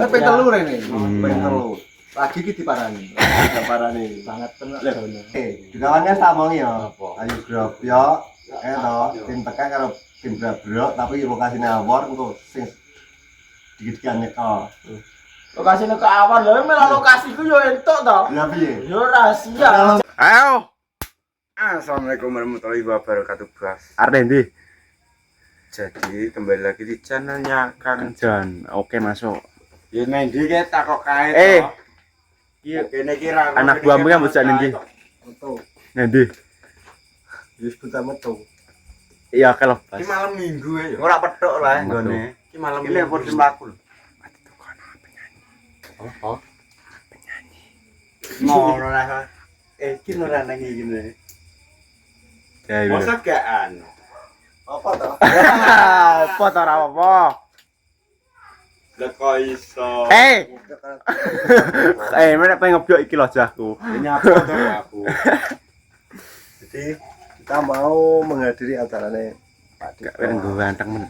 Tapi telur ini. Telur. Lagi ki diparani. Diparani. Sangat kena. Dikawan kan tak mau ya. Ayo grop yo. Tim teka karo tim Brabrok tapi lokasine awor engko sing dikit-dikitan nyekal. Lokasine ke awor lho, malah lokasiku yo entuk to. Lah piye? Yo rahasia. Ayo. Assalamualaikum warahmatullahi wabarakatuh, Bos. Arep ndi? Jadi kembali lagi di channelnya Kang Jan. Oke, masuk. Ya Nendi ki takok kae Eh. to. Iya, kene ki ra. Anak buahmu kan bocah ndi? Metu. Ndi? Wis buta metu. Iya, kalau Ki malam Minggu ya. Ora petuk lah nggone. Ki malam Ini apa sembako? Oh. Ngono lah. Ki ora nang iki ngene. Ya, iya. Masa gak anu. Apa to? Apa ta ora apa? Lah kok iso. Mana pengen ngebyok iki lho jahku. Nyapa to aku. Jadi kita mau menghadiri acarane Pak Gak Diko. pengen gue ganteng men.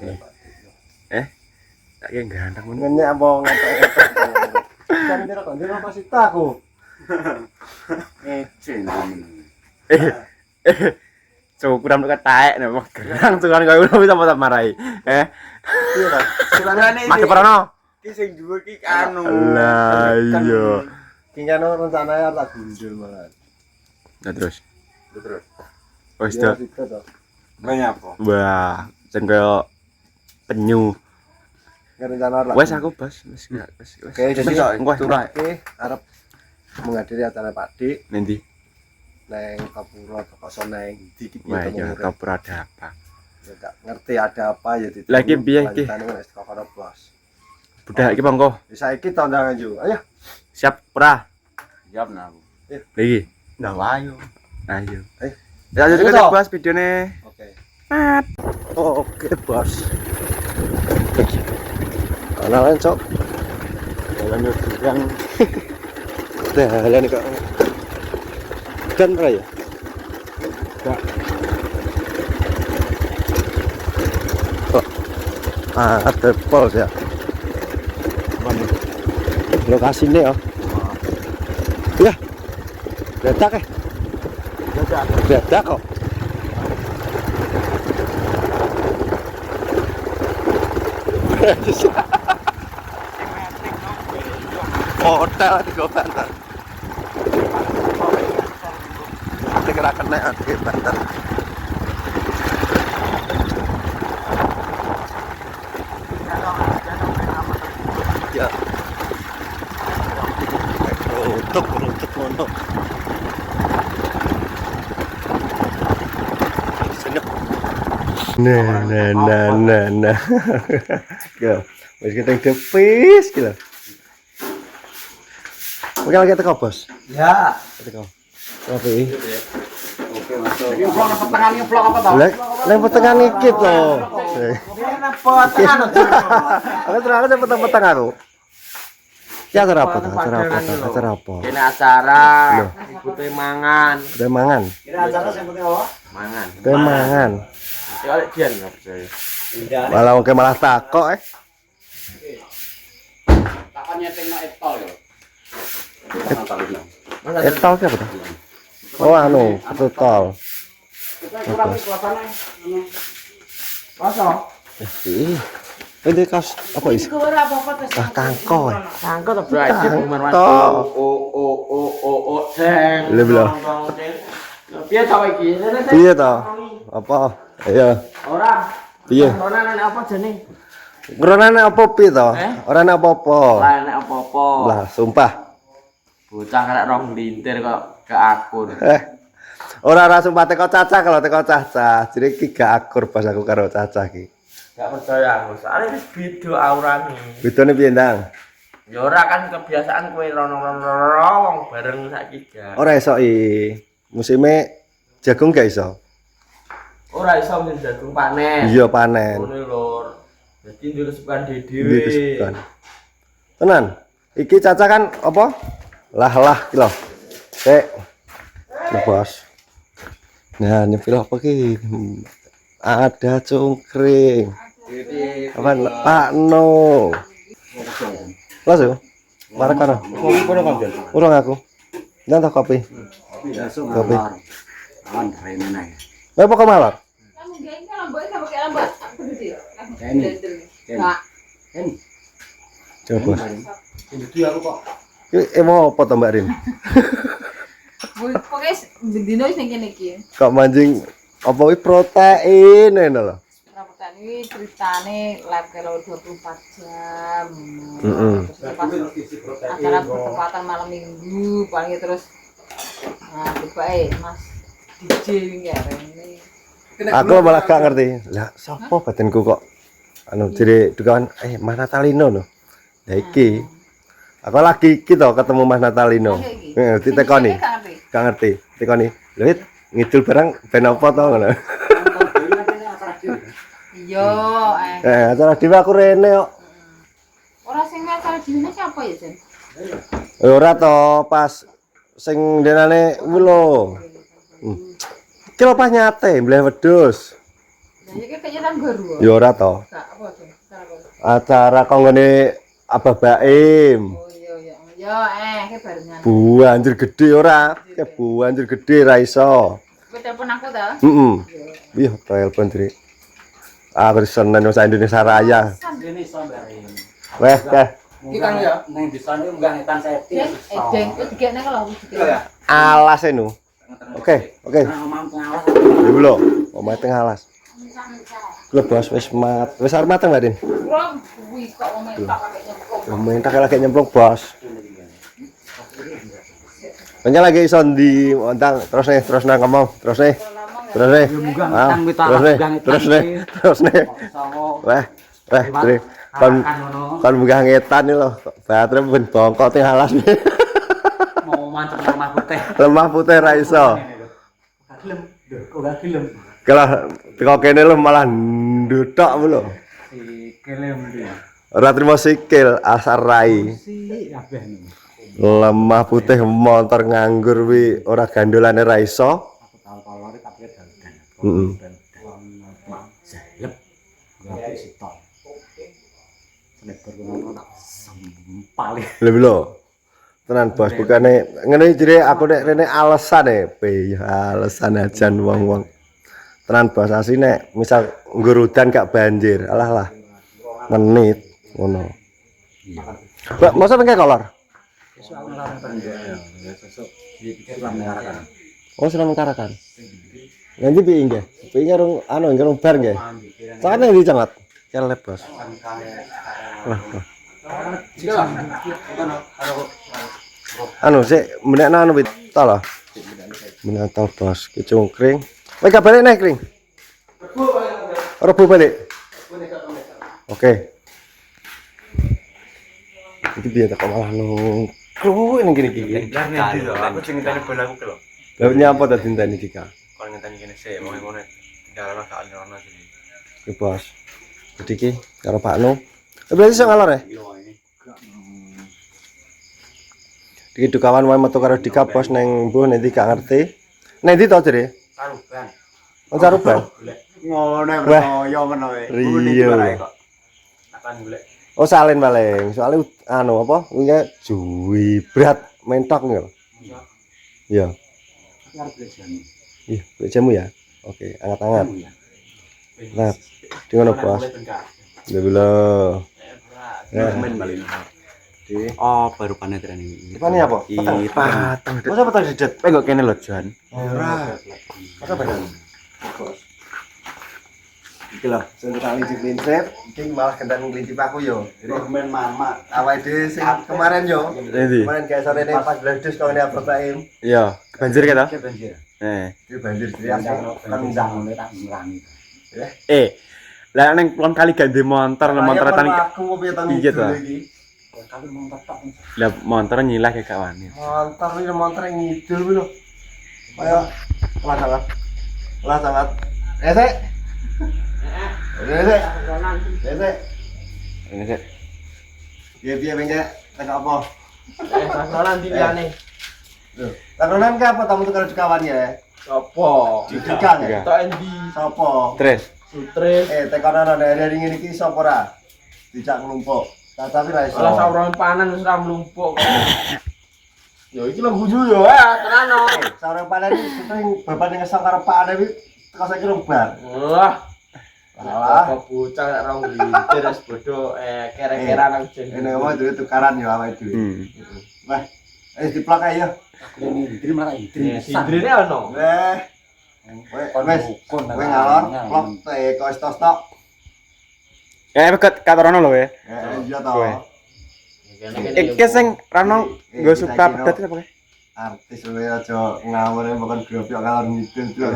Tak kira ganteng men. Ngenyek apa ngetok-ngetok. Kan kira kok ndek pasti aku. Ecen. Cukuran nek taek nek wong gerang cukuran kaya ngono bisa mata marai. Iya ta? Silane Mas Prono. Ki sing dhuwur ki anu. Lah iya. Ki kan rencananya tak gundul malah. Nah terus. Terus. Wis Iya, to. itu toh. Nyapa? Wah, sing kaya penyu. Rencana lah. Wes aku bos, wis gak wis. Oke, jadi engko turun. Oke, arep menghadiri acara Pak Dik Nanti. neng Kapuro kok neng di Wah, ya kapur ada apa? Ya gak ngerti ada apa ya di. Lagi piye iki? Wis Kapuro bos. Budak iki monggo. Saiki tandangan ju. Ayo. Siap ora? Siap nah aku. Lagi. Ndak wayo. Ayo. Ayo. Ya lanjut kita bahas videone. Oke. Mat. Oke, bos. Ana cok. Jalan yang jalan kok. Dan raya. Enggak. Kok ada pol ya. Lokasinya ya. Ya. Letak eh. Letak kok. Hotel di kota ntar. Kira kena di Banten. Ya. Untuk mono. Nah. Ya, wis kita depis gitu. Oke, lagi teko, Bos. Ya. Teko. Tapi Oke, masuk. Iki vlog nang pertengahan vlog apa to? lek pertengahan iki to. Apa tekan to? Aku terang aja petang-petang aku. Ya acara apa? Acara apa? Ini acara butuh mangan. Udah mangan. Ini acara sing penting apa? Mangan. Udah mangan. Ya oleh dian enggak percaya. Malah oke malah takok Takon nyetingno etol yo. Etol ki apa tuh? Oh anu, tol. Kurang suasana. Masa? Ih. Ini kaos apa isi? Ah kangkong. Sangko to berarti bumer Mas. Deng. Lha belum. Piye to iki? Piye to? Apa? Iya. Ora. Piye? Ora nek apa jeneng? Ngrene apa piye to? Ora ana apa-apa. Lah nek apa-apa. Lah, sumpah. Bocah karek rong lintir kok gak akur. Ora sumpah teko Cacah kalau teko Cacah. Jadi iki gak akur pas aku karo Cacah iki. Gak percaya aku. Soale wis beda aurane. Bedone piye, Ndang? Ya ora kan kebiasaan kowe rono-rono bareng saiki gak. Ora iso musime jagung gak iso. Ora iso mung jagung panen. Iya panen. Ngono lur. Dadi ndek kesukaan Iki dhewe. kesukaan. Tenan. Iki Cacah kan apa? Lah iki lho. Bos. Nah, nyepil apa ki? Ada cungkring. Apa Pak No? Langsung. Marek karo. Urung aku. Nang tak kopi. Kopi. Awan rene nae. Apa kok malar? Kamu geng kan lambat sama kayak lambat. Aku gitu ya. Ini. Enggak. Coba. Iki mau apa to Mbak Rin? Pokoknya dino sing kene iki. Kok mancing apa kuwi protein ngono lho. Rapotan ini ceritane live kalau 24 jam. Heeh. Terus pas acara bertepatan malam minggu paling terus nah coba Mas DJ wingi rene. Aku malah gak ngerti. Lah sapa batinku kok anu jadi dukawan Mas Natalino no. Lah iki aku lagi iki to ketemu Mas Natalino. Heeh, ditekoni. Gak ngerti. Tekoni. Lho ngidul barang ben apa to ngono. Iya, Acara dhewe aku rene kok. ora sing acara dine siapa ya, Jen? Ora to pas sing denane kuwi lho. Iki lho pas nyate mbleh wedhus. Lah iki kegiatan baru. Ya ora to. Gak apa, Jen? Acara konggone Abah Baim. Oh iya iya. Yo ke barengan. Bu anjir gede ora? Ke bu anjir gede ra iso. Kowe telepon aku ta? Heeh. Iya, telepon Dri. Aku seneng wis Indonesia Raya. Ini sampeyan. Weh, Iki kan ya ning desa niku munggah ngetan seti. Deng, dikene kalau aku dikene. alas enu. Oke. Nah, mampu ngawas. Ya lho, omahe teng alas. Lho bos wis wis arep mateng, Mbak Din. Kurang kuwi kok mementak pakai nyemplung. Minta lagi nyemplung, Bos. Banyak lagi iso ndi ontang terus nang ngomong, terus nih. Terus nih. Terus nih. Weh, Dri. Kon munggah ngetan iki lho. Baterai ben bongkok teng alas. Mau mancep lemah putih. Lemah putih ra iso. Gelem. Kok gak gelem. Kalau teko kene lho malah ndutok lho. Gelem iki. Ora trimo sikil asar rai. Si kabeh niku. Lemah putih motor nganggur wi ora gandolane ra iso. Aku tau-tau tapi dan. Heeh. Jalep. Gak sitok. Nek berguna tak sempal. Lho. Tenan bos bukane ngene jere aku nek rene alesane piye alasan ajan wong-wong. Tenan bos asine misal nggur udan gak banjir. Alah. Menit ngono. Iya. Mbak, masa pengke kolor? Soal ngarang ya sesuk dipikir lah mengarahkan. Oh, seneng karakan. Nanti piye nggih? Piye ngarung ngarung bar nggih? Sakane ndi cengat? Kelep, Bos. Sik menekno anu wit to lho. Menatol, Bos. Ki cungkring. Kowe kabare nek, Kring? Rebu balik. Oke. Iki piye tak malah nunggu ning kene iki. Lah nek lho, aku sing ngenteni bolaku ki lho. Lah nyapa ta dinteni iki, Kak? Kon ngenteni kene sik, mau ngono. Dalan gak alirana sih. Ki Bos. Jadi ki karo Pak Nu. Berarti iso ngalor ya? Iki dukawan wae metu karo Dika Bos neng mbuh nanti gak ngerti. Neng ndi to jere? Saruban. Oh Saruban. Ngono percaya menoe. Riyo. Akan golek. Oh salin paling. Soale anu apa? Wingi juwi berat mentok ngel. Iya. Arep jamu. Iya, jamu ya. Oke, anget-anget. Nah, di ngono Bos. Lho. Men balik. Oh, baru panetran ini. Ini apa? Patang. Masa petang dedet? Kok kene lho, Jan. Ora. Masa petang? Iki lho, sing kali prinsip, iki malah gendang nglinci aku yo. Jadi Men mama. awake dhewe sing kemarin yo. Endi? Kemarin kayak sore ini 14 dus kau ini apa Baim? Iya, banjir kita. Banjir. Itu banjir jadi aku kan Kan ngene tak ngerangi. Lah neng pelon kali gak di motor, lah motor tani. aku piye to Piye to? iki? Kali mau tetap. Lah motor nyilah kayak kawan. Motor iki motor yang ngidul kuwi lho. Kaya lah sangat. Sik. Sik. Ini sih. Piye bengke tak apa? Sasaran diliane. Lho, takronan ke apa tamu tukar kawan ya? Sopo? Dikang ya? Tok endi? Sopo? Tres. Sutres. Tekonan dari ngene iki sapa ora? Dijak nglumpuk. Tapi ra iso. Ora saurone panen wis ra mlumpuk. Ya iki lho guyu yo tenan no. Sareng panen iki syuting beban ngesang karo Pak Ade iki teko saiki rong bar. Wah. Alah. Kok bocah nek ra ngintir wis bodho kere-keran nang jen. Ini ngomong duit tukaran ya awake dhewe. Wah, diplak ae ya. Ini indri malah indri. Sindrine ono. Wes, kowe ngalor, plok teko stok-stok. Kata Rono lho ya. Iya to. Kowe. Iki sing Rono nggo suka pedet apa kae? Artis lu aja ngawur bukan grup yo ngalor ngidul tuh.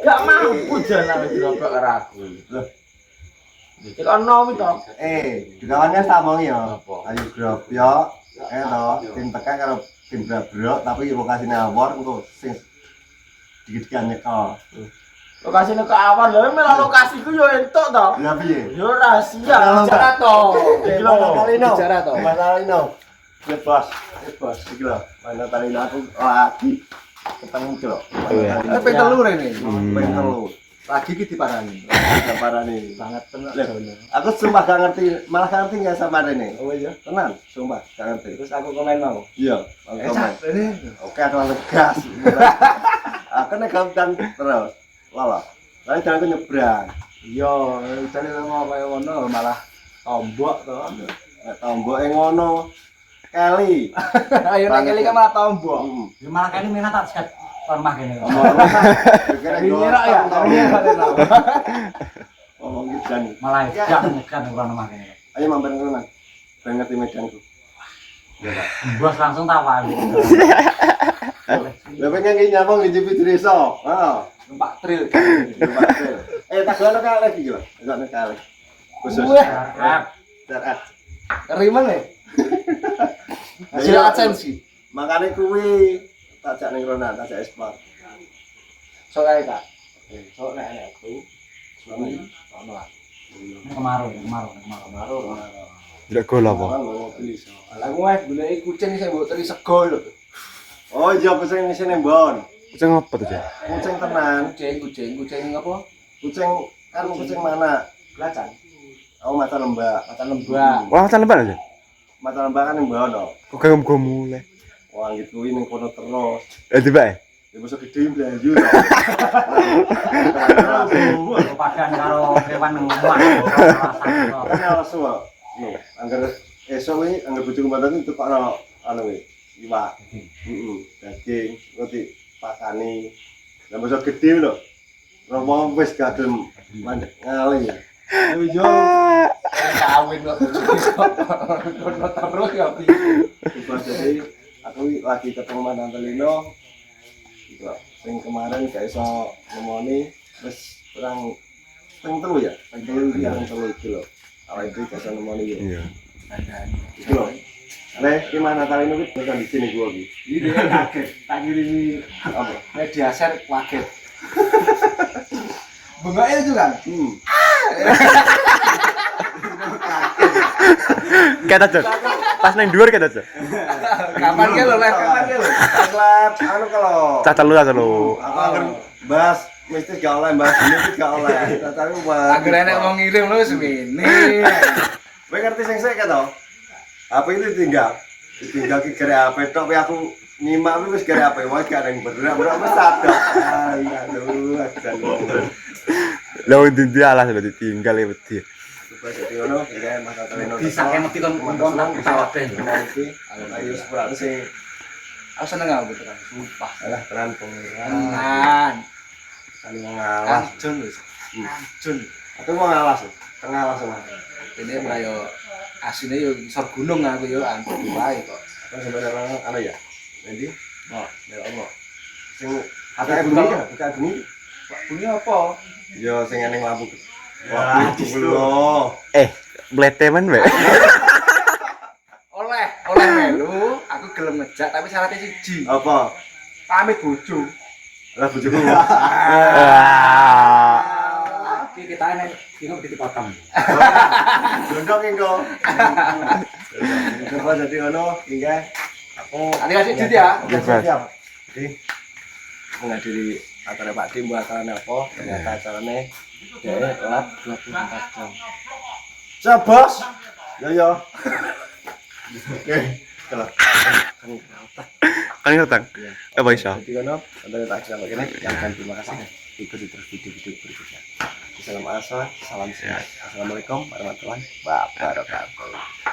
Gak mampu jalan grobak karo aku. Loh. Iki ono wi to. Jugawannya sama ya. Apa? Ayo grup yo. Tim teka karo tim Brabro tapi lokasine awor engko sing dikit-dikitan nyekol. Lokasine ke awal lho, mela lokasiku yo entuk to. Ya piye? Yo rahasia bicara to. Iki lho Talino. Bicara to. Mas Talino. Bos. Bos iki lho. Mana Talino aku lagi ketemu iki lho. Pengen telu rene. Pengen telu. Lagi iki diparani. Diparani banget tenan. Aku sumpah gak ngerti, malah gak ngerti enggak sama rene. Oh iya. Tenan, sumpah gak ngerti. Terus aku komen mau. Iya, aku komen. Oke, aku langsung gas. Aku nek gampang terus. Lala. Lalu jalan ke nyebrang. Iya, jane ngono kaya ngono malah tombok to. Nek tombok ngono. Kali. Ayo nek kali malah tombok. Ya malah kali minat tak set lemah kene. Nyerok ya. Ngomong gitu jan. Malah jak nyekan ora lemah kene. Ayo mampir ngono. Ben ngerti medanku. Bos langsung tawa. Lah pengen ki nyambung di TV desa. Heeh. Numpak tril. Tak gono kalih iki lho. Gono kalih. Khusus. Darat. Rimen e. Hasil adsensi. Makane kuwi tak jak ning Ronan, tak jak ekspor. Sok ae Kak. Sok nek aku. Suami ono lah. Kemaru. Ndak gol apa? Lah kowe goleki kucing sing mbok teri sego lho. Oh iya kucing sing mbon. Kucing apa tuh, Cek? Kucing tenan. Kucing apa? Kucing kan kucing mana? Belacan. Oh mata lembak. Wah, macam lebar aja. Mata lembak kan yang mbon. Kok gak go mulai. Wah gitu kuwi ning kono terus. Tiba ya? Ya mesti gede blayu. Padan karo hewan ngomah. Kan langsung kok. Angger esuk iki angger bojoku mantan itu kok ana anu iki. Iwak. Daging, roti pakani. Lah mesti gede lho. Romo wis kadem mandek ngali. Yo Kawin kok. Kono terus ya piye. jadi aku lagi ketemu mantan Telino. Iku sing kemarin gak iso ngomoni wis kurang ping 3 ya. Ping 3 iki lho. Awake dhewe gak iso ngomoni yo. Iya. Iku lho. Leh, gimana kali ini bukan di sini gua gitu. Ini kaget. Tak kirimi Apa? media share kaget. Bengok itu kan? Kata Cek. Pas nang dhuwur kata Cek. Kapan ke lo? Kapan ke lo? Akhlak, anu kalau Caca lu. aku akan bahas mistis gak oleh, bahas mistis gak oleh. Tapi buat Agar enak mau ngirim lo semini. Kowe ngerti sing sik to? Apa itu ditinggal ki gara HP tok kowe aku nyimak kuwi wis gara HP wae gak ada yang berak-berak wis sadar. Aduh, aduh. Lah ndi alas berarti tinggal ya wedi. Coba jadi ngono, kira Mas Talino. Bisa mesti kon kontak pesawat ben. Iki ayo sepurane sing Aku seneng aku gitu kan. Sumpah. alah tenan pengiran. Tenan. Kali mau ngalas. Jun wis. Jun. Aku mau ngalas. Tengah langsung. Ini kaya asine yo isor gunung aku yo antuk wae kok. Kan sebenarnya anu ya. Nanti Mau ya Allah. Sing ada bunyi kan? Buka bunyi. bunyi apa? Yo sing ning lampu. Wah, lho. Blete men, Mbak. Oleh melu, aku gelem ngejak tapi syaratnya siji. Apa? Pamit bojo. Lah bojoku. Iki kita nek kino ditipotong. Gondok engko. Coba jadi ngono, inggih. Aku Nanti kasih duit ya. siap. Jadi menghadiri acara Pak Dim buat acaranya apa? Ternyata acaranya dia telat 24 jam. Bos, Yo yo. Oke, kalau Kan ngertang. Iya. Apa iso? Jadi kono, konten tak sampai kene. Yang terima kasih. Ikuti terus video-video berikutnya. Assalamualaikum warahmatullahi wabarakatuh.